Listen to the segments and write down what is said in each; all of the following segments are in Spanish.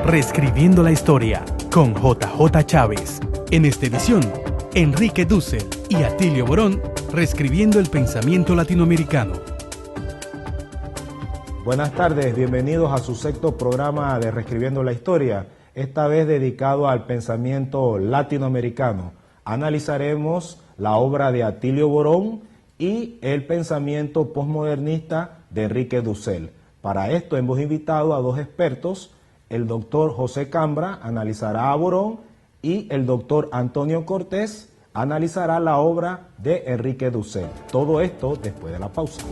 Reescribiendo la historia con JJ Chávez. En esta edición, Enrique Dussel y Atilio Borón reescribiendo el pensamiento latinoamericano. Buenas tardes, bienvenidos a su sexto programa de Reescribiendo la Historia, esta vez dedicado al pensamiento latinoamericano. Analizaremos la obra de Atilio Borón y el pensamiento postmodernista de Enrique Dussel. Para esto hemos invitado a dos expertos. El doctor José Cambra analizará a Borón y el doctor Antonio Cortés analizará la obra de Enrique Dussel. Todo esto después de la pausa.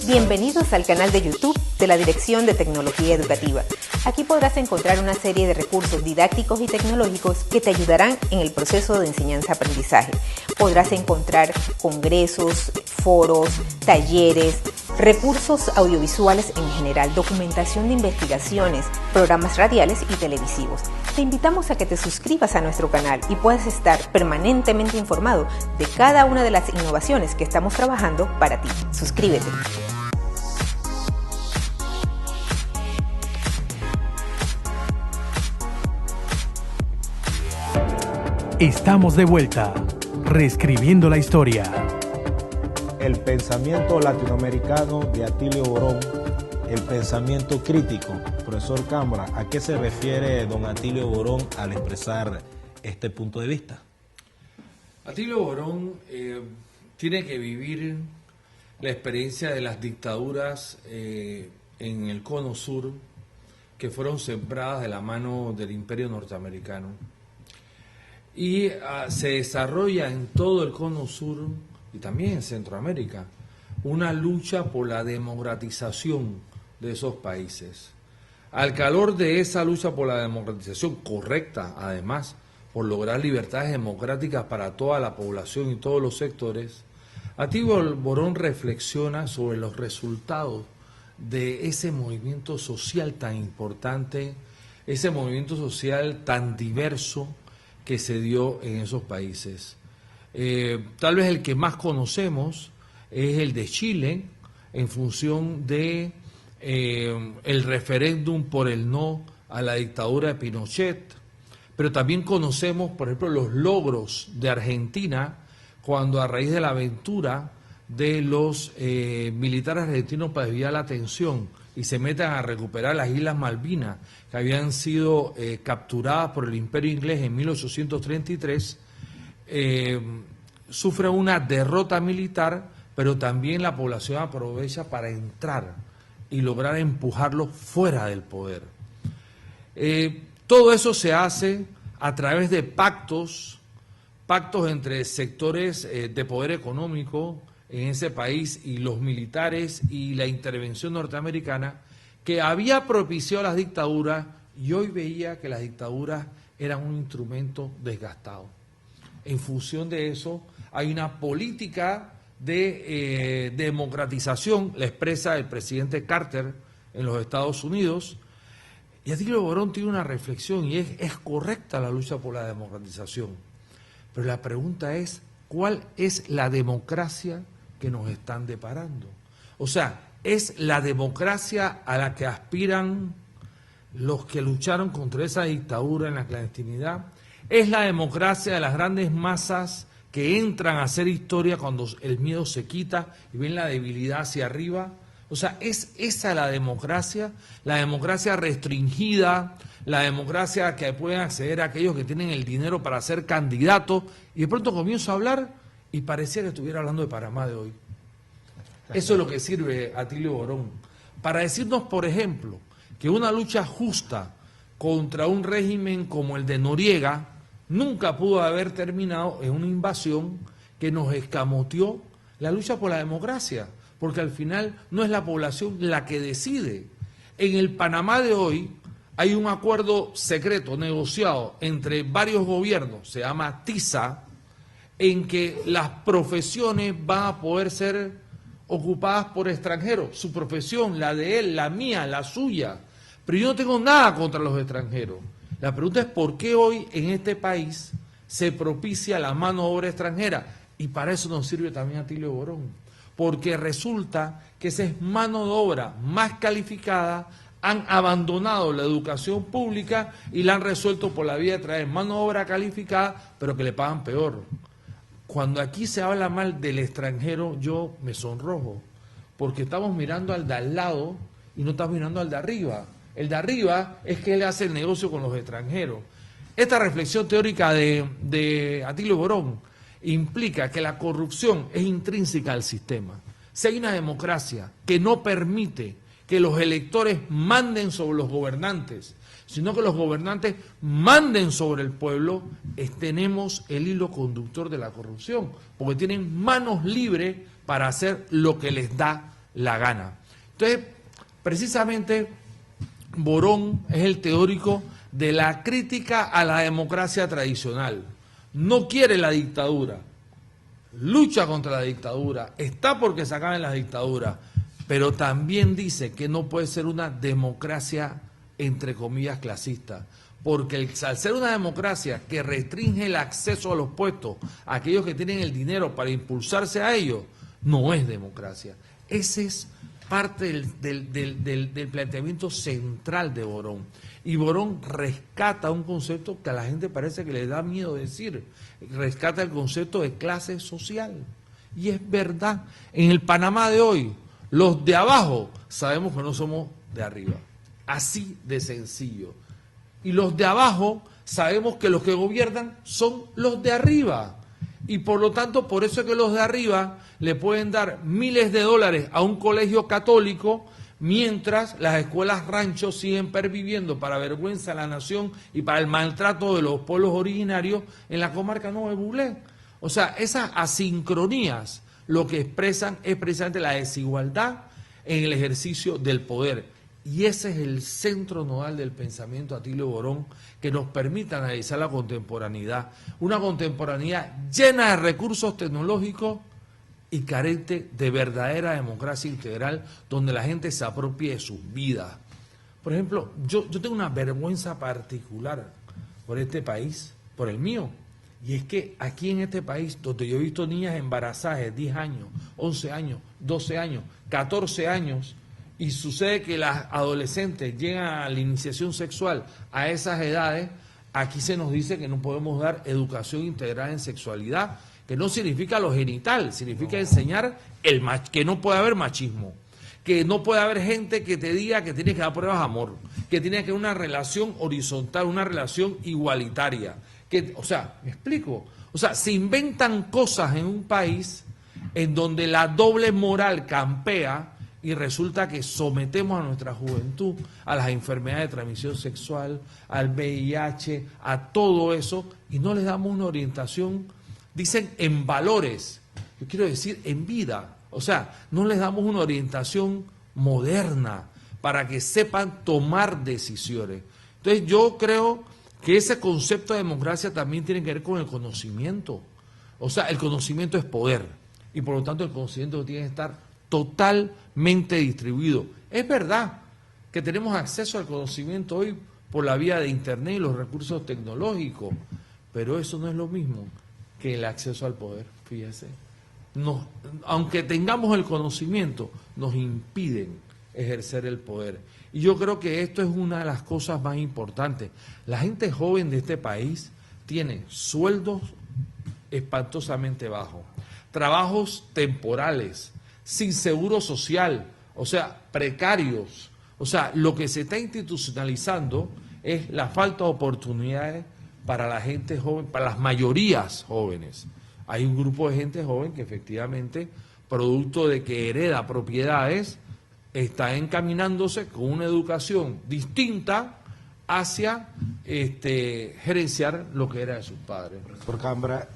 Bienvenidos al canal de YouTube de la Dirección de Tecnología Educativa. Aquí podrás encontrar una serie de recursos didácticos y tecnológicos que te ayudarán en el proceso de enseñanza-aprendizaje. Podrás encontrar congresos, foros, talleres, recursos audiovisuales en general, documentación de investigaciones, programas radiales y televisivos. Te invitamos a que te suscribas a nuestro canal y puedas estar permanentemente informado de cada una de las innovaciones que estamos trabajando para ti. Suscríbete. Estamos de vuelta, reescribiendo la historia. El pensamiento latinoamericano de Atilio Borón, el pensamiento crítico. Profesor Cambra, ¿a qué se refiere don Atilio Borón al expresar este punto de vista? Atilio Borón tiene que vivir la experiencia de las dictaduras en el Cono Sur que fueron sembradas de la mano del Imperio norteamericano. Y se desarrolla en todo el Cono Sur y también en Centroamérica una lucha por la democratización de esos países. Al calor de esa lucha por la democratización correcta, además, por lograr libertades democráticas para toda la población y todos los sectores, Atilio Borón reflexiona sobre los resultados de ese movimiento social tan importante, ese movimiento social tan diverso que se dio en esos países. Tal vez el que más conocemos es el de Chile, en función de el referéndum por el no a la dictadura de Pinochet, pero también conocemos, por ejemplo, los logros de Argentina, cuando a raíz de la aventura de los militares argentinos para desviar la atención y se metan a recuperar las Islas Malvinas, que habían sido capturadas por el Imperio Inglés en 1833, sufre una derrota militar, pero también la población aprovecha para entrar y lograr empujarlos fuera del poder. Todo eso se hace a través de pactos entre sectores de poder económico en ese país y los militares y la intervención norteamericana, que había propiciado las dictaduras, y hoy veía que las dictaduras eran un instrumento desgastado. En función de eso, hay una política de democratización, la expresa el presidente Carter en los Estados Unidos, y Atilio Borón tiene una reflexión, y es correcta la lucha por la democratización, pero la pregunta es, ¿cuál es la democracia que nos están deparando? O sea, ¿es la democracia a la que aspiran los que lucharon contra esa dictadura en la clandestinidad? ¿Es la democracia de las grandes masas que entran a hacer historia cuando el miedo se quita y ven la debilidad hacia arriba? O sea, ¿es esa la democracia restringida, la democracia que pueden acceder a aquellos que tienen el dinero para ser candidatos? Y de pronto comienzo a hablar y parecía que estuviera hablando de Panamá de hoy. Eso es lo que sirve Atilio Borón, para decirnos, por ejemplo, que una lucha justa contra un régimen como el de Noriega nunca pudo haber terminado en una invasión que nos escamoteó la lucha por la democracia, porque al final no es la población la que decide. En el Panamá de hoy hay un acuerdo secreto negociado entre varios gobiernos, se llama TISA, en que las profesiones van a poder ser ocupadas por extranjeros, su profesión, la de él, la mía, la suya, pero yo no tengo nada contra los extranjeros. La pregunta es por qué hoy en este país se propicia la mano de obra extranjera, y para eso nos sirve también Atilio Borón, porque resulta que esa es mano de obra más calificada. Han abandonado la educación pública y la han resuelto por la vía de traer mano de obra calificada, pero que le pagan peor. Cuando aquí se habla mal del extranjero, yo me sonrojo, porque estamos mirando al de al lado y no estamos mirando al de arriba. El de arriba es que él hace el negocio con los extranjeros. Esta reflexión teórica de Atilio Borón implica que la corrupción es intrínseca al sistema. Si hay una democracia que no permite que los electores manden sobre los gobernantes, sino que los gobernantes manden sobre el pueblo, tenemos el hilo conductor de la corrupción, porque tienen manos libres para hacer lo que les da la gana. Entonces, precisamente, Borón es el teórico de la crítica a la democracia tradicional. No quiere la dictadura, lucha contra la dictadura, está porque se acaben las dictaduras, pero también dice que no puede ser una democracia, entre comillas, clasista, porque al ser una democracia que restringe el acceso a los puestos a aquellos que tienen el dinero para impulsarse a ellos, no es democracia. Ese es parte del planteamiento central de Borón. Y Borón rescata un concepto que a la gente parece que le da miedo decir, rescata el concepto de clase social. Y es verdad, en el Panamá de hoy, los de abajo sabemos que no somos de arriba, así de sencillo. Y los de abajo sabemos que los que gobiernan son los de arriba. Y por lo tanto, por eso es que los de arriba le pueden dar miles de dólares a un colegio católico, mientras las escuelas ranchos siguen perviviendo para vergüenza de la nación y para el maltrato de los pueblos originarios en la comarca Nuevo Bulé. O sea, esas asincronías lo que expresan es precisamente la desigualdad en el ejercicio del poder. Y ese es el centro nodal del pensamiento de Atilio Borón, que nos permite analizar la contemporaneidad. Una contemporaneidad llena de recursos tecnológicos y carente de verdadera democracia integral, donde la gente se apropie de sus vidas. Por ejemplo, yo tengo una vergüenza particular por este país, por el mío. Y es que aquí en este país, donde yo he visto niñas embarazadas de 10 años, 11 años, 12 años, 14 años, y sucede que las adolescentes llegan a la iniciación sexual a esas edades, aquí se nos dice que no podemos dar educación integral en sexualidad, que no significa lo genital, significa enseñar que no puede haber machismo, que no puede haber gente que te diga que tienes que dar pruebas de amor, que tiene que haber una relación horizontal, una relación igualitaria. O sea, ¿me explico? O sea, se inventan cosas en un país en donde la doble moral campea y resulta que sometemos a nuestra juventud a las enfermedades de transmisión sexual, al VIH, a todo eso, y no les damos una orientación, dicen, en valores, yo quiero decir en vida. O sea, no les damos una orientación moderna para que sepan tomar decisiones. Entonces yo creo que ese concepto de democracia también tiene que ver con el conocimiento. O sea, el conocimiento es poder y por lo tanto el conocimiento tiene que estar totalmente distribuido. Es verdad que tenemos acceso al conocimiento hoy por la vía de Internet y los recursos tecnológicos, pero eso no es lo mismo que el acceso al poder, fíjese. Aunque tengamos el conocimiento, nos impiden ejercer el poder. Y yo creo que esto es una de las cosas más importantes. La gente joven de este país tiene sueldos espantosamente bajos, trabajos temporales, sin seguro social, o sea, precarios. O sea, lo que se está institucionalizando es la falta de oportunidades para la gente joven, para las mayorías jóvenes. Hay un grupo de gente joven que efectivamente, producto de que hereda propiedades, está encaminándose con una educación distinta hacia gerenciar lo que era de sus padres. Profesor Cambra,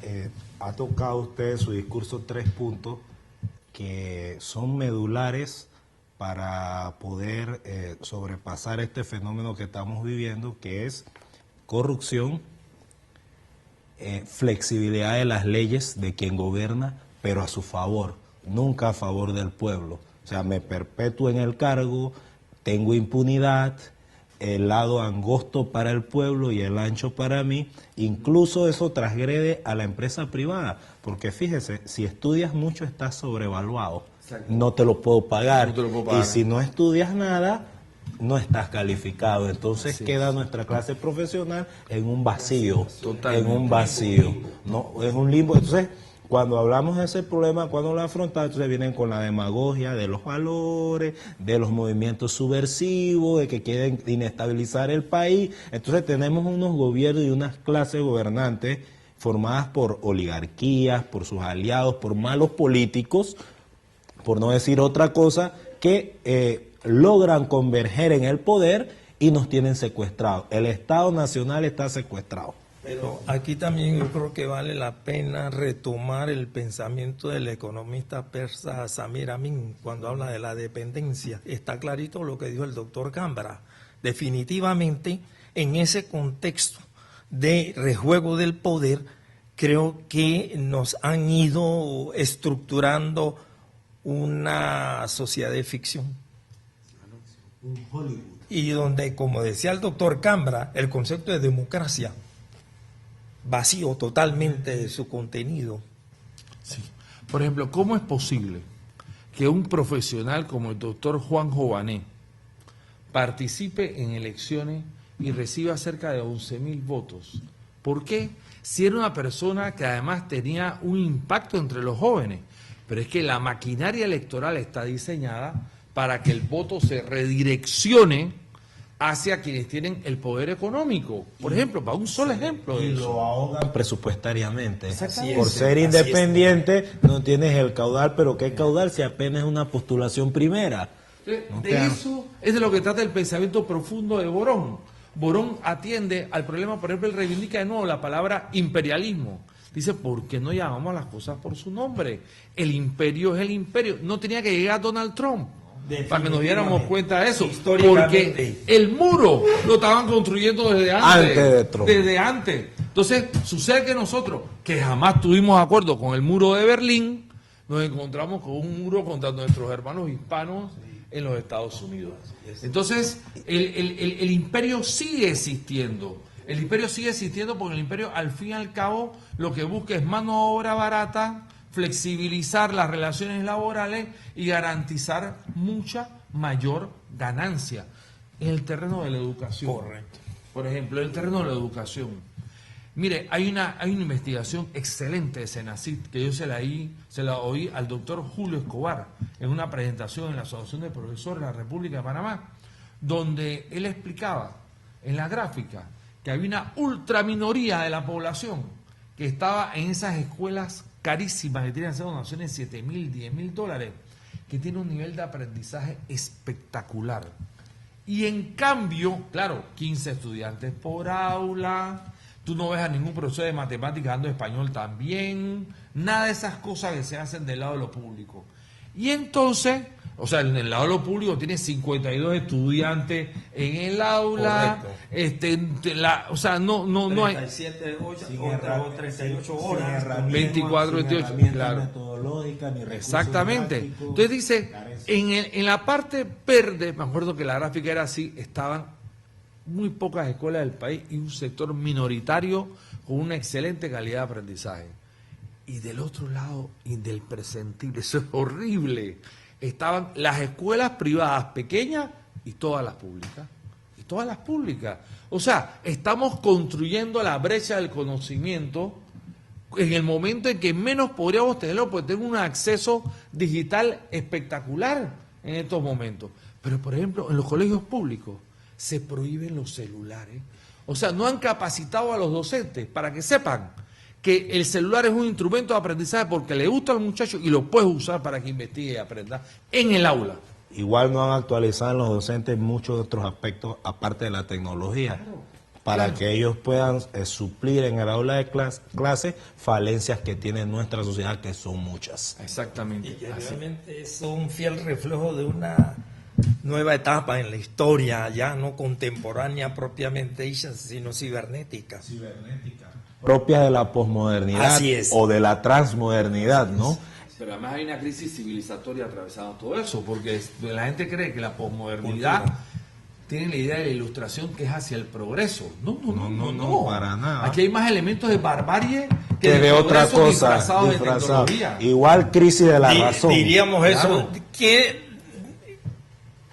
ha tocado usted en su discurso 3 puntos que son medulares para poder sobrepasar este fenómeno que estamos viviendo, que es corrupción, flexibilidad de las leyes de quien gobierna, pero a su favor, nunca a favor del pueblo. O sea, me perpetúo en el cargo, tengo impunidad, el lado angosto para el pueblo y el ancho para mí. Incluso eso transgrede a la empresa privada, porque fíjese, si estudias mucho estás sobrevaluado no te lo puedo pagar. No te lo puedo pagar. Y si no estudias nada, no estás calificado. Entonces queda nuestra clase profesional en un vacío. Totalmente. En un vacío. No, es un limbo. Entonces, cuando hablamos de ese problema, cuando lo afrontamos, entonces vienen con la demagogia de los valores, de los movimientos subversivos, de que quieren inestabilizar el país. Entonces tenemos unos gobiernos y unas clases gobernantes formadas por oligarquías, por sus aliados, por malos políticos, por no decir otra cosa, que logran converger en el poder y nos tienen secuestrados. El Estado Nacional está secuestrado. Pero aquí también yo creo que vale la pena retomar el pensamiento del economista persa Samir Amin cuando habla de la dependencia. Está clarito lo que dijo el doctor Cambra. Definitivamente, en ese contexto de rejuego del poder, creo que nos han ido estructurando una sociedad de ficción. Y donde, como decía el doctor Cambra, el concepto de democracia vacío totalmente de su contenido. Sí. Por ejemplo, ¿cómo es posible que un profesional como el doctor Juan Jované participe en elecciones y reciba cerca de 11.000 votos? ¿Por qué? Si era una persona que además tenía un impacto entre los jóvenes. Pero es que la maquinaria electoral está diseñada para que el voto se redireccione hacia quienes tienen el poder económico. Por ejemplo, para un solo ejemplo de Y eso. lo ahogan presupuestariamente. Exactamente. Por ser independiente no tienes el caudal, pero ¿qué caudal si apenas es una postulación primera? De eso es de lo que trata el pensamiento profundo de Borón. Borón atiende al problema, por ejemplo, él reivindica de nuevo la palabra imperialismo. Dice, ¿por qué no llamamos a las cosas por su nombre? El imperio es el imperio. No tenía que llegar Donald Trump para que nos diéramos cuenta de eso. Porque el muro lo estaban construyendo desde antes. Antes de Trump. Desde antes. Entonces, sucede que nosotros, que jamás tuvimos acuerdo con el muro de Berlín, nos encontramos con un muro contra nuestros hermanos hispanos en los Estados Unidos. Entonces, el imperio sigue existiendo. El imperio sigue existiendo porque el imperio, al fin y al cabo, lo que busca es mano de obra barata, flexibilizar las relaciones laborales y garantizar mucha mayor ganancia en el terreno de la educación. Correcto. Por ejemplo, en el terreno de la educación. Mire, hay una investigación excelente de Senacit que yo se la oí al doctor Julio Escobar en una presentación en la Asociación de Profesores de la República de Panamá, donde él explicaba en la gráfica que había una ultraminoría de la población que estaba en esas escuelas carísimas que tienen que hacer donaciones de $7.000, $10.000, que tiene un nivel de aprendizaje espectacular. Y en cambio, claro, 15 estudiantes por aula, tú no ves a ningún profesor de matemáticas dando español también, nada de esas cosas que se hacen del lado de lo público. Y entonces, o sea, en el lado de lo público tiene 52 estudiantes en el aula, o sea, no hay 37 o Sin 38 horas. 24, 28, claro. Metodológica, ni recursos Exactamente. didácticos. Entonces dice, en la parte verde, me acuerdo que la gráfica era así, estaban muy pocas escuelas del país y un sector minoritario con una excelente calidad de aprendizaje. Y del otro lado, y del percentil, eso es horrible, estaban las escuelas privadas pequeñas y todas las públicas. Y todas las públicas. O sea, estamos construyendo la brecha del conocimiento en el momento en que menos podríamos tenerlo, porque tengo un acceso digital espectacular en estos momentos. Pero, por ejemplo, en los colegios públicos se prohíben los celulares. O sea, no han capacitado a los docentes para que sepan que el celular es un instrumento de aprendizaje porque le gusta al muchacho y lo puedes usar para que investigue y aprenda en el aula. Igual no han actualizado en los docentes muchos otros aspectos aparte de la tecnología, para que ellos puedan suplir en el aula de clase falencias que tiene nuestra sociedad, que son muchas. Exactamente. Y que así. realmente es un fiel reflejo de una nueva etapa en la historia, ya no contemporánea propiamente dicha, sino cibernética. Propia de la posmodernidad Así es. o de la transmodernidad, ¿no? Pero además hay una crisis civilizatoria atravesando todo eso, porque la gente cree que la posmodernidad tiene la idea de la ilustración que es hacia el progreso. No, para nada. Aquí hay más elementos de barbarie que de otra cosa disfrazado de disfrazado. tecnología. Igual crisis de la razón. Diríamos eso, Claro. que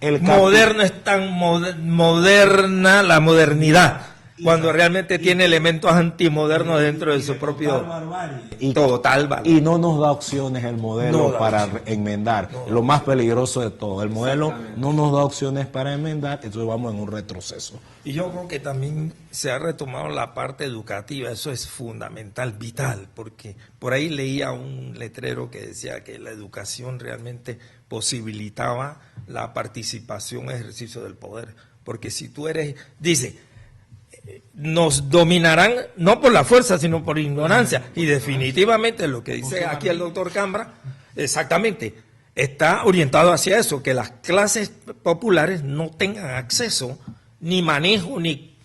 El moderno es tan moderna la modernidad, cuando realmente tiene elementos antimodernos dentro de su propio total valor. Y no nos da opciones el modelo No da para opciones. enmendar. Lo más peligroso de todo, el modelo no nos da opciones para enmendar, entonces vamos en un retroceso. Y yo creo que también se ha retomado la parte educativa, eso es fundamental, vital, porque por ahí leía un letrero que decía que la educación realmente posibilitaba la participación en ejercicio del poder, porque si tú eres, dice, nos dominarán no por la fuerza, sino por ignorancia, y definitivamente lo que dice aquí el doctor Cambra, exactamente, está orientado hacia eso, que las clases populares no tengan acceso ni manejo ni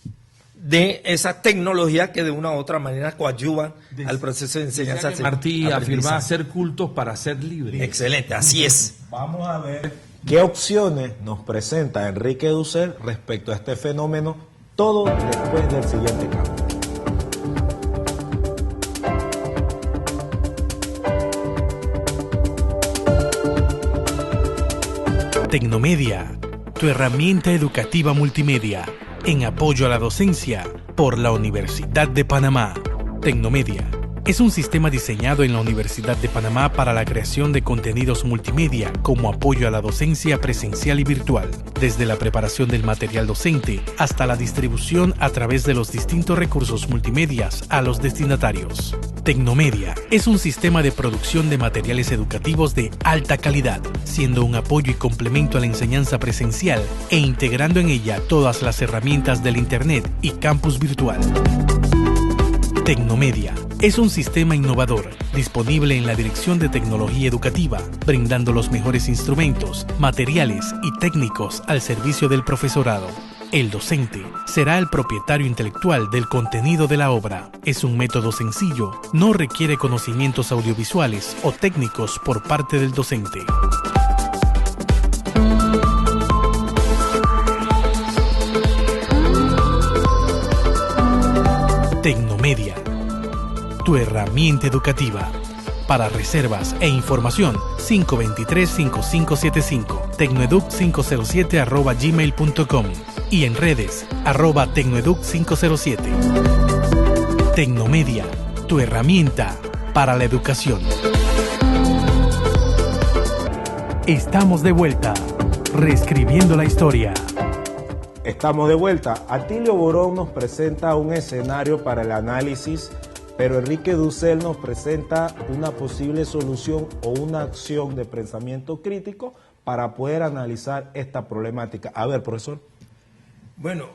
de esa tecnología que de una u otra manera coadyuvan al proceso de enseñanza. Martí afirmaba ser cultos para ser libres. Excelente, así es. Vamos a ver qué opciones nos presenta Enrique Dussel respecto a este fenómeno, todo después del siguiente cambio. Tecnomedia, tu herramienta educativa multimedia, en apoyo a la docencia por la Universidad de Panamá. Tecnomedia es un sistema diseñado en la Universidad de Panamá para la creación de contenidos multimedia como apoyo a la docencia presencial y virtual, desde la preparación del material docente hasta la distribución a través de los distintos recursos multimedias a los destinatarios. Tecnomedia es un sistema de producción de materiales educativos de alta calidad, siendo un apoyo y complemento a la enseñanza presencial e integrando en ella todas las herramientas del Internet y campus virtual. Tecnomedia es un sistema innovador, disponible en la Dirección de Tecnología Educativa, brindando los mejores instrumentos, materiales y técnicos al servicio del profesorado. El docente será el propietario intelectual del contenido de la obra. Es un método sencillo, no requiere conocimientos audiovisuales o técnicos por parte del docente. Tecnomedia, tu herramienta educativa. Para reservas e información, 523-5575, tecnoeduc507@gmail.com y en redes, @tecnoeduc507. Tecnomedia, tu herramienta para la educación. Estamos de vuelta, reescribiendo la historia. Estamos de vuelta. Atilio Borón nos presenta un escenario para el análisis, pero Enrique Dussel nos presenta una posible solución o una acción de pensamiento crítico para poder analizar esta problemática. A ver, profesor. Bueno,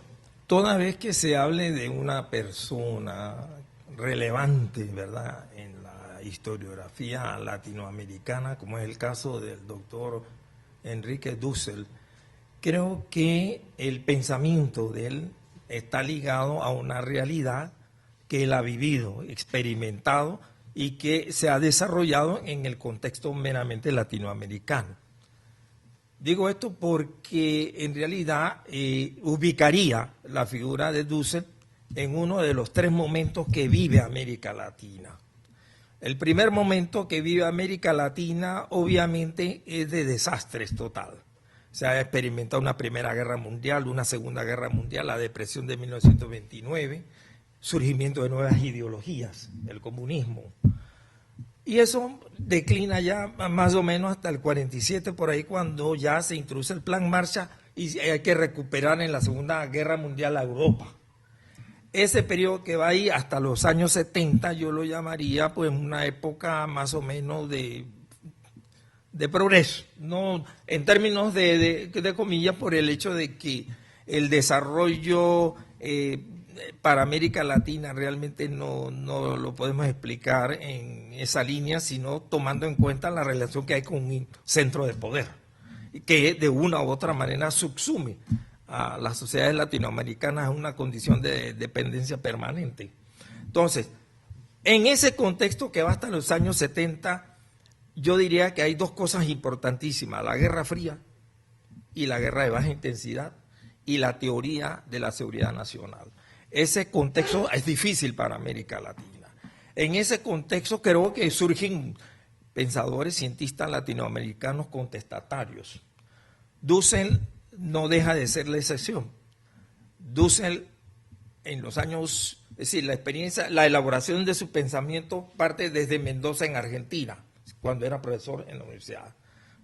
toda vez que se hable de una persona relevante, ¿verdad?, en la historiografía latinoamericana, como es el caso del doctor Enrique Dussel, creo que el pensamiento de él está ligado a una realidad que él ha vivido, experimentado y que se ha desarrollado en el contexto meramente latinoamericano. Digo esto porque en realidad ubicaría la figura de Dussel en uno de los tres momentos que vive América Latina. El primer momento que vive América Latina obviamente es de desastres total. Se ha experimentado una Primera Guerra Mundial, una Segunda Guerra Mundial, la depresión de 1929, surgimiento de nuevas ideologías, el comunismo. Y eso declina ya más o menos hasta el 47, por ahí, cuando ya se introduce el Plan Marshall y hay que recuperar en la Segunda Guerra Mundial a Europa. Ese periodo que va ahí hasta los años 70, yo lo llamaría pues una época más o menos de progreso, no en términos de comillas, por el hecho de que el desarrollo para América Latina realmente no lo podemos explicar en esa línea, sino tomando en cuenta la relación que hay con un centro de poder, que de una u otra manera subsume a las sociedades latinoamericanas a una condición de dependencia permanente. Entonces, en ese contexto que va hasta los años 70, yo diría que hay dos cosas importantísimas: la Guerra Fría y la guerra de baja intensidad y la teoría de la seguridad nacional. Ese contexto es difícil para América Latina. En ese contexto creo que surgen pensadores, cientistas latinoamericanos contestatarios. Dussel no deja de ser la excepción. Dussel, en los años, es decir, la experiencia, la elaboración de su pensamiento parte desde Mendoza en Argentina, cuando era profesor en la universidad.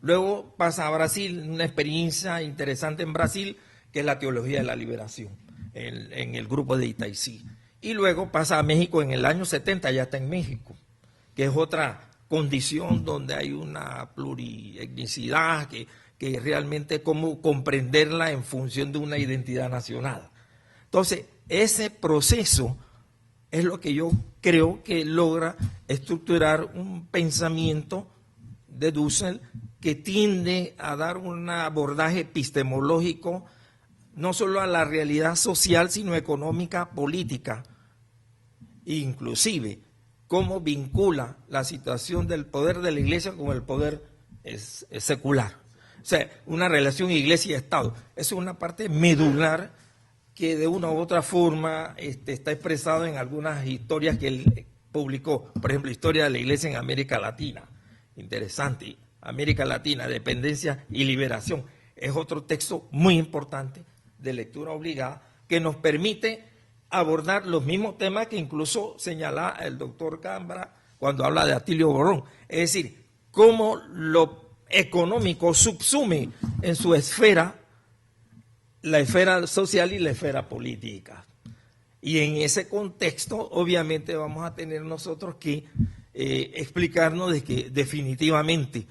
Luego pasa a Brasil, una experiencia interesante en Brasil, que es la teología de la liberación, en el grupo de Itaicí. Y luego pasa a México en el año 70, ya está en México, que es otra condición donde hay una plurietnicidad, que realmente cómo comprenderla en función de una identidad nacional. Entonces, ese proceso es lo que yo creo que logra estructurar un pensamiento de Dussel que tiende a dar un abordaje epistemológico no solo a la realidad social, sino económica, política, inclusive cómo vincula la situación del poder de la Iglesia con el poder secular. O sea, una relación Iglesia-Estado. Es una parte medular que de una u otra forma está expresado en algunas historias que él publicó. Por ejemplo, Historia de la Iglesia en América Latina. Interesante. América Latina, Dependencia y Liberación. Es otro texto muy importante de lectura obligada que nos permite abordar los mismos temas que incluso señala el doctor Cambra cuando habla de Atilio Borón. Es decir, cómo lo económico subsume en su esfera la esfera social y la esfera política. Y en ese contexto, obviamente, vamos a tener nosotros que explicarnos de que definitivamente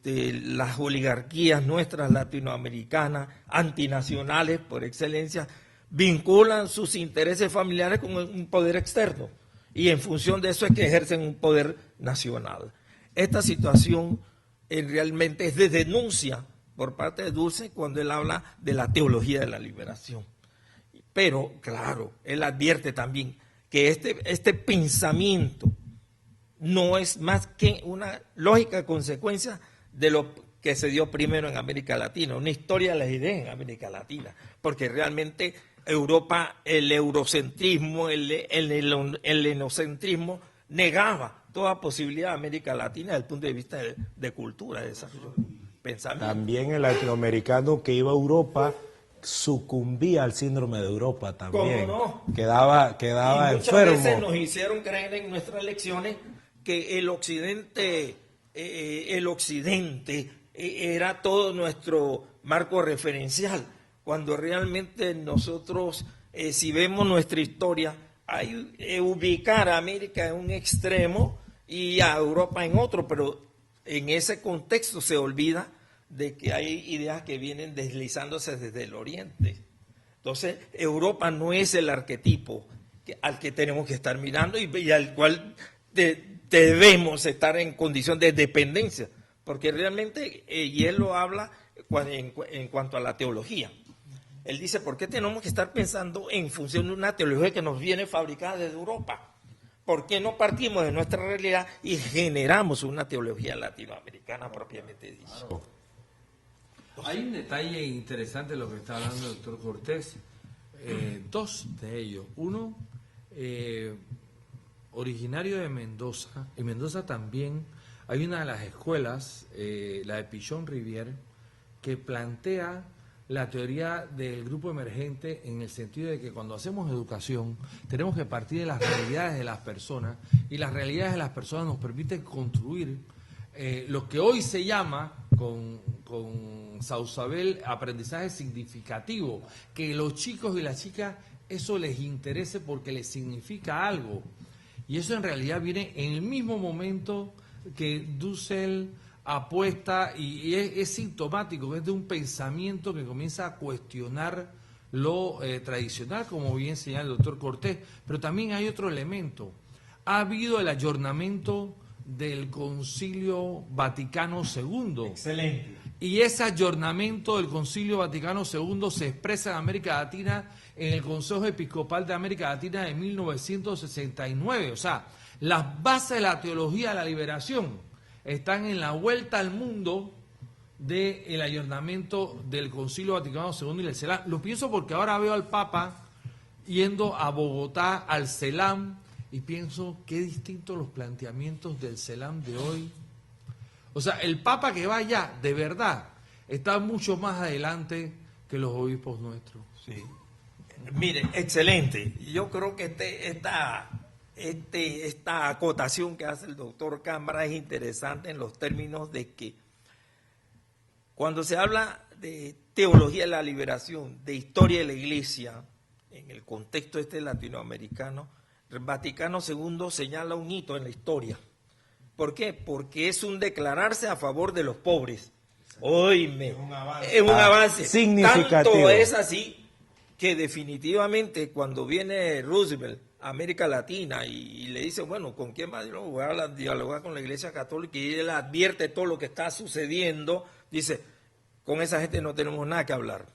las oligarquías nuestras latinoamericanas, antinacionales por excelencia, vinculan sus intereses familiares con un poder externo y en función de eso es que ejercen un poder nacional. Esta situación realmente es de denuncia por parte de Dussel cuando él habla de la teología de la liberación. Pero, claro, él advierte también que este pensamiento no es más que una lógica consecuencia de lo que se dio primero en América Latina, una historia de las ideas en América Latina, porque realmente Europa, el eurocentrismo, el enocentrismo, negaba toda posibilidad de América Latina desde el punto de vista de cultura, de desarrollo, pensamiento. También el latinoamericano que iba a Europa sucumbía al síndrome de Europa también. ¿Cómo no? Quedaba y muchas enfermo. veces nos hicieron creer en nuestras lecciones que el occidente era todo nuestro marco referencial, cuando realmente nosotros, si vemos nuestra historia, hay ubicar a América en un extremo y a Europa en otro, pero en ese contexto se olvida de que hay ideas que vienen deslizándose desde el oriente. Entonces, Europa no es el arquetipo al que tenemos que estar mirando y al cual debemos estar en condición de dependencia, porque realmente, y él lo habla en cuanto a la teología. Él dice, ¿por qué tenemos que estar pensando en función de una teología que nos viene fabricada desde Europa? ¿Por qué no partimos de nuestra realidad y generamos una teología latinoamericana propiamente dicha? Hay un detalle interesante de lo que está hablando el doctor Cortés. Dos de ellos. Uno, originario de Mendoza. En Mendoza también hay una de las escuelas, la de Pichon Rivière, que plantea la teoría del grupo emergente en el sentido de que cuando hacemos educación tenemos que partir de las realidades de las personas y las realidades de las personas nos permiten construir lo que hoy se llama con Sausabel aprendizaje significativo, que los chicos y las chicas eso les interese porque les significa algo. Y eso en realidad viene en el mismo momento que Dussel apuesta y es sintomático, es de un pensamiento que comienza a cuestionar lo tradicional, como bien señala el doctor Cortés, pero también hay otro elemento. Ha habido el ayornamiento del Concilio Vaticano II. Excelente. Y ese ayornamiento del Concilio Vaticano II se expresa en América Latina en el Consejo Episcopal de América Latina de 1969. O sea, las bases de la teología de la liberación están en la vuelta al mundo del ayornamiento del Concilio Vaticano II y el CELAM. Lo pienso porque ahora veo al Papa yendo a Bogotá, al CELAM, y pienso qué distintos los planteamientos del CELAM de hoy. O sea, el Papa que va allá, de verdad, está mucho más adelante que los obispos nuestros. Sí. Mire, excelente. Yo creo que esta acotación que hace el doctor Cámara es interesante en los términos de que cuando se habla de teología de la liberación, de historia de la Iglesia, en el contexto latinoamericano, el Vaticano II señala un hito en la historia. ¿Por qué? Porque es un declararse a favor de los pobres. Oíme, es un avance significativo. Tanto es así que definitivamente cuando viene Roosevelt a América Latina y le dice, bueno, ¿con quién va a dialogar? Voy a dialogar con la Iglesia Católica, y él advierte todo lo que está sucediendo, dice, con esa gente no tenemos nada que hablar.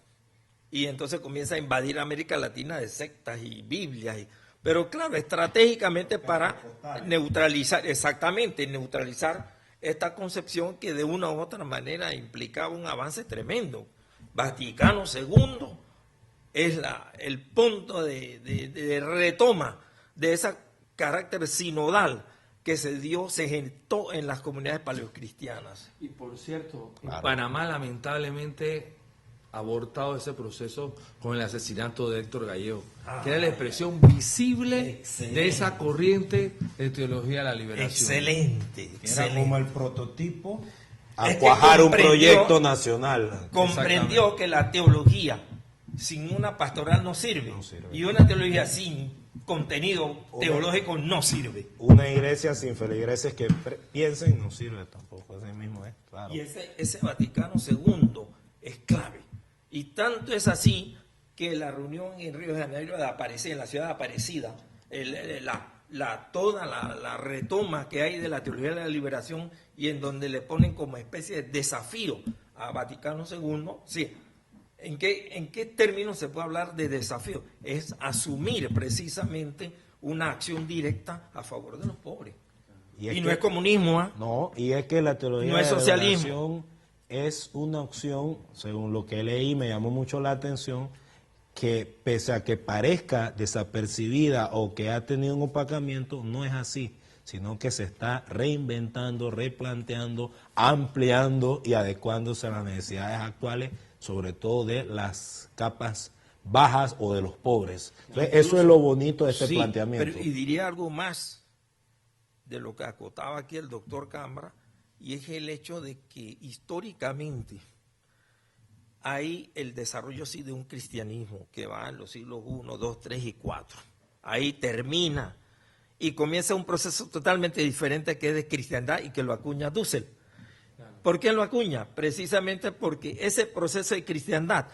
Y entonces comienza a invadir América Latina de sectas y Biblias. Pero claro, estratégicamente para neutralizar esta concepción que de una u otra manera implicaba un avance tremendo. Vaticano II es el punto de retoma de ese carácter sinodal que se gestó en las comunidades paleocristianas. Y por cierto, en Panamá lamentablemente ha abortado ese proceso con el asesinato de Héctor Gallego, que era la expresión visible de esa corriente de teología de la liberación. Excelente. Era como el prototipo a cuajar un proyecto nacional. Comprendió que la teología sin una pastoral no sirve. Y una teología sin contenido teológico no sirve. Una iglesia sin feligreses que piensen no sirve tampoco. Ese mismo es, claro. Y ese Vaticano II es clave. Y tanto es así que la reunión en Río de Janeiro de Aparecida, en la ciudad de Aparecida, toda la retoma que hay de la teología de la liberación, y en donde le ponen como especie de desafío a Vaticano II, sí. ¿En qué términos se puede hablar de desafío? Es asumir precisamente una acción directa a favor de los pobres. Y no es comunismo, ¿eh? No, y es que la teología no es de la socialismo. liberación es una opción, según lo que leí, me llamó mucho la atención, que pese a que parezca desapercibida o que ha tenido un opacamiento, no es así, sino que se está reinventando, replanteando, ampliando y adecuándose a las necesidades actuales, sobre todo de las capas bajas o de los pobres. Entonces, eso es lo bonito de este planteamiento. Pero, y diría algo más de lo que acotaba aquí el doctor Cámara, y es el hecho de que históricamente hay el desarrollo sí de un cristianismo que va en los siglos I, II, III y IV. Ahí termina y comienza un proceso totalmente diferente que es de cristiandad y que lo acuña Dussel. ¿Por qué lo acuña? Precisamente porque ese proceso de cristiandad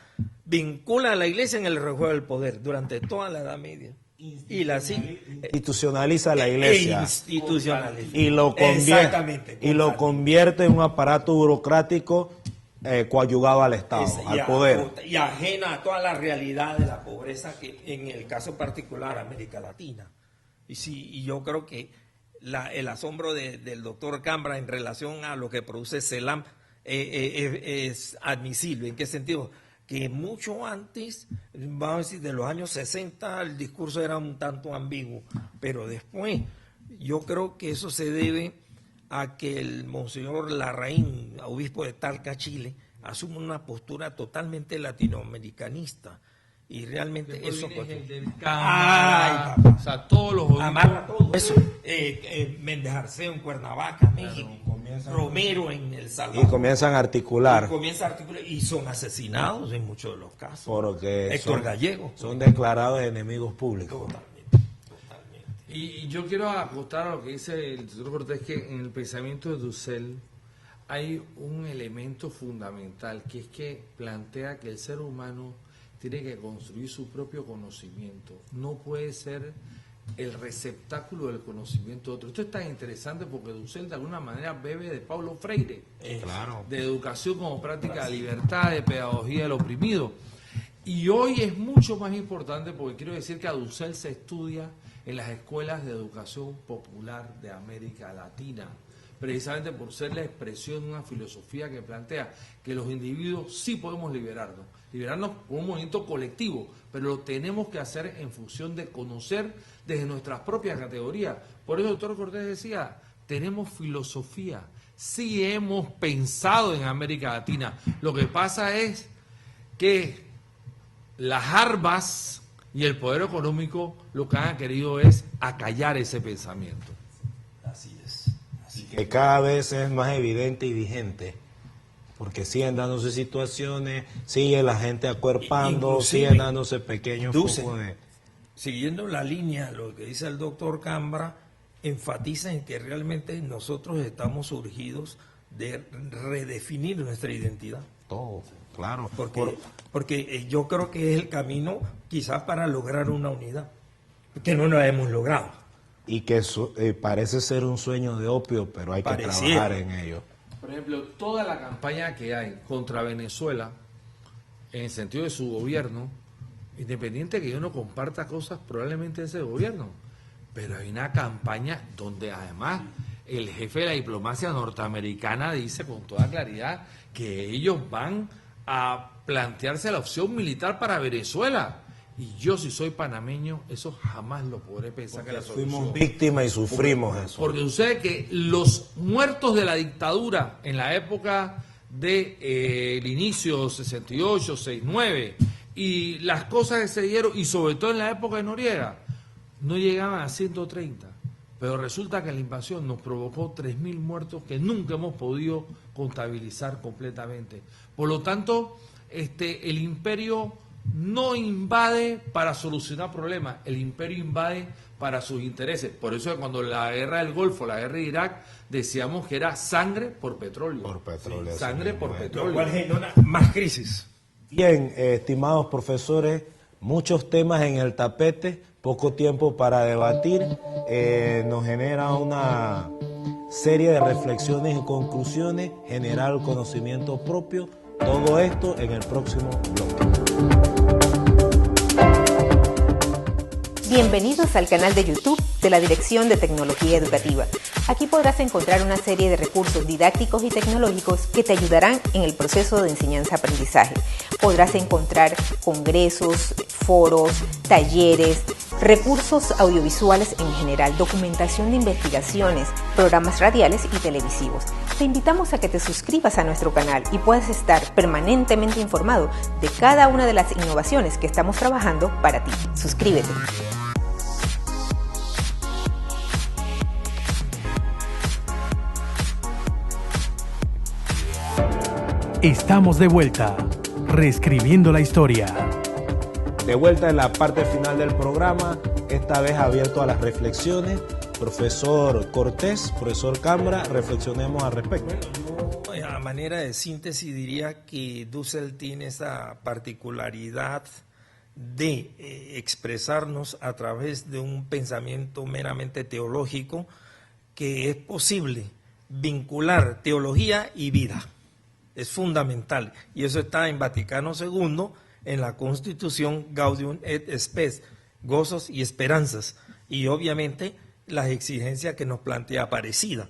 vincula a la iglesia en el rejuego del poder durante toda la Edad Media. Y la institucionaliza la iglesia y lo convierte en un aparato burocrático coadyugado al Estado, al poder. Y ajena a toda la realidad de la pobreza que en el caso particular América Latina. Y yo creo que el asombro del doctor Cámara en relación a lo que produce CELAM es admisible. ¿En qué sentido? Que mucho antes, vamos a decir, de los años 60, el discurso era un tanto ambiguo, pero después yo creo que eso se debe a que el Monseñor Larraín, obispo de Talca, Chile, asume una postura totalmente latinoamericanista. Y realmente después eso... el del Cámara, o sea, todos los obispos... Amarra todo eso. Méndez Arceo en Cuernavaca, México. Romero en El Salvador. Y comienzan a articular. Y son asesinados en muchos de los casos. Porque Héctor Gallego. Son declarados enemigos públicos. Totalmente. Y yo quiero apostar a lo que dice el doctor Cortés, que en el pensamiento de Dussel hay un elemento fundamental, que es que plantea que el ser humano tiene que construir su propio conocimiento. No puede ser el receptáculo del conocimiento de otro. Esto es tan interesante porque Dussel de alguna manera bebe de Paulo Freire, claro, de educación como práctica de libertad, de pedagogía del oprimido. Y hoy es mucho más importante porque quiero decir que a Dussel se estudia en las escuelas de educación popular de América Latina, precisamente por ser la expresión de una filosofía que plantea que los individuos sí podemos liberarnos liberarnos por un movimiento colectivo, pero lo tenemos que hacer en función de conocer desde nuestras propias categorías. Por eso el doctor Cortés decía, tenemos filosofía, sí hemos pensado en América Latina. Lo que pasa es que las armas y el poder económico lo que han querido es acallar ese pensamiento. Así es. Que cada vez es más evidente y vigente, porque siguen dándose situaciones, sigue la gente acuerpando, Inclusive, siguen dándose pequeños focos de... Siguiendo la línea, lo que dice el doctor Cambra, enfatiza en que realmente nosotros estamos urgidos de redefinir nuestra identidad. Todo, claro. Porque yo creo que es el camino quizás para lograr una unidad, que no la hemos logrado. Y que parece ser un sueño de opio, pero hay que trabajar en ello. Por ejemplo, toda la campaña que hay contra Venezuela, en el sentido de su gobierno, independiente que yo no comparta cosas probablemente de ese gobierno, pero hay una campaña donde además el jefe de la diplomacia norteamericana dice con toda claridad que ellos van a plantearse la opción militar para Venezuela. Y yo, si soy panameño, eso jamás lo podré pensar. Porque que la solución. Fuimos víctimas y sufrimos eso. Porque sucede que los muertos de la dictadura en la época del inicio 68, 69 y las cosas que se dieron, y sobre todo en la época de Noriega, no llegaban a 130. Pero resulta que la invasión nos provocó 3.000 muertos que nunca hemos podido contabilizar completamente. Por lo tanto, el imperio no invade para solucionar problemas, el imperio invade para sus intereses. Por eso cuando la guerra del Golfo, la guerra de Irak, decíamos que era sangre por petróleo. Por petróleo. Sí, sangre por petróleo. Lo cual genera más crisis. Bien, estimados profesores, muchos temas en el tapete, poco tiempo para debatir, nos genera una serie de reflexiones y conclusiones, generar conocimiento propio, todo esto en el próximo bloque. Bienvenidos al canal de YouTube de la Dirección de Tecnología Educativa. Aquí podrás encontrar una serie de recursos didácticos y tecnológicos que te ayudarán en el proceso de enseñanza-aprendizaje. Podrás encontrar congresos, foros, talleres, recursos audiovisuales en general, documentación de investigaciones, programas radiales y televisivos. Te invitamos a que te suscribas a nuestro canal y puedas estar permanentemente informado de cada una de las innovaciones que estamos trabajando para ti. Suscríbete. Estamos de vuelta, reescribiendo la historia. De vuelta en la parte final del programa, esta vez abierto a las reflexiones. Profesor Cortés, profesor Cambra, reflexionemos al respecto. Bueno, yo a manera de síntesis diría que Dussel tiene esa particularidad de expresarnos a través de un pensamiento meramente teológico, que es posible vincular teología y vida. Es fundamental, y eso está en Vaticano II, en la Constitución Gaudium et Spes, gozos y esperanzas, y obviamente las exigencias que nos plantea Aparecida.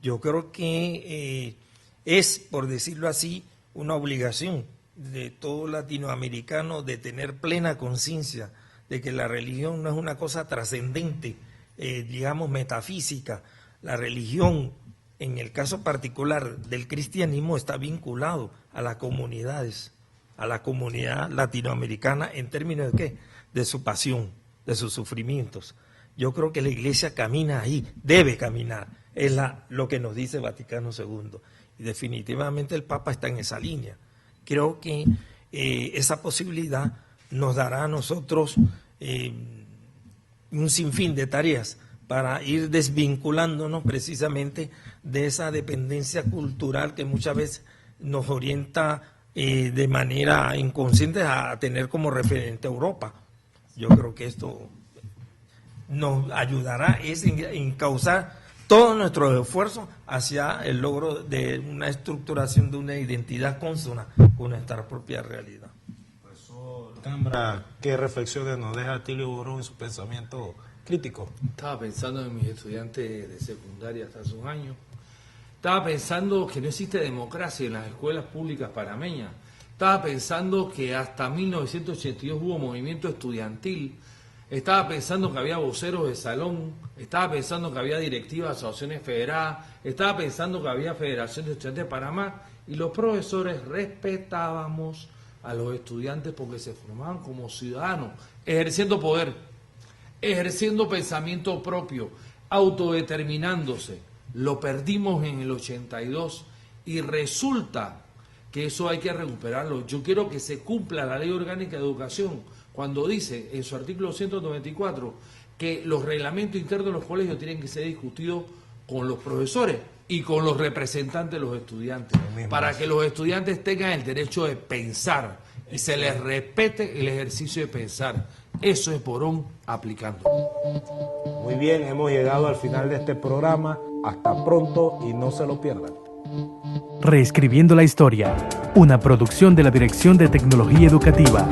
Yo creo que es, por decirlo así, una obligación de todo latinoamericano de tener plena conciencia de que la religión no es una cosa trascendente, digamos metafísica. La religión, en el caso particular del cristianismo, está vinculado a las comunidades, a la comunidad latinoamericana en términos de ¿qué? De su pasión, de sus sufrimientos. Yo creo que la Iglesia camina ahí, debe caminar, es lo que nos dice Vaticano II. Y definitivamente el Papa está en esa línea. Creo que esa posibilidad nos dará a nosotros un sinfín de tareas para ir desvinculándonos precisamente de esa dependencia cultural que muchas veces nos orienta de manera inconsciente a tener como referente a Europa. Yo creo que esto nos ayudará en encauzar todos nuestros esfuerzos hacia el logro de una estructuración de una identidad consona con nuestra propia realidad. Profesor Cambra, ¿qué reflexiones nos deja Atilio Borón en su pensamiento crítico? Estaba pensando en mis estudiantes de secundaria hasta hace un año. Estaba pensando que no existe democracia en las escuelas públicas panameñas, estaba pensando que hasta 1982 hubo movimiento estudiantil, estaba pensando que había voceros de salón, estaba pensando que había directivas de asociaciones federadas, estaba pensando que había Federación de Estudiantes de Panamá, y los profesores respetábamos a los estudiantes porque se formaban como ciudadanos, ejerciendo poder, ejerciendo pensamiento propio, autodeterminándose. Lo perdimos en el 82 y resulta que eso hay que recuperarlo. Yo quiero que se cumpla la Ley Orgánica de Educación cuando dice en su artículo 194 que los reglamentos internos de los colegios tienen que ser discutidos con los profesores y con los representantes de los estudiantes, para que los estudiantes tengan el derecho de pensar y se les respete el ejercicio de pensar. Eso es Borón aplicando. Muy bien, hemos llegado al final de este programa. Hasta pronto y no se lo pierdan. Reescribiendo la historia, una producción de la Dirección de Tecnología Educativa.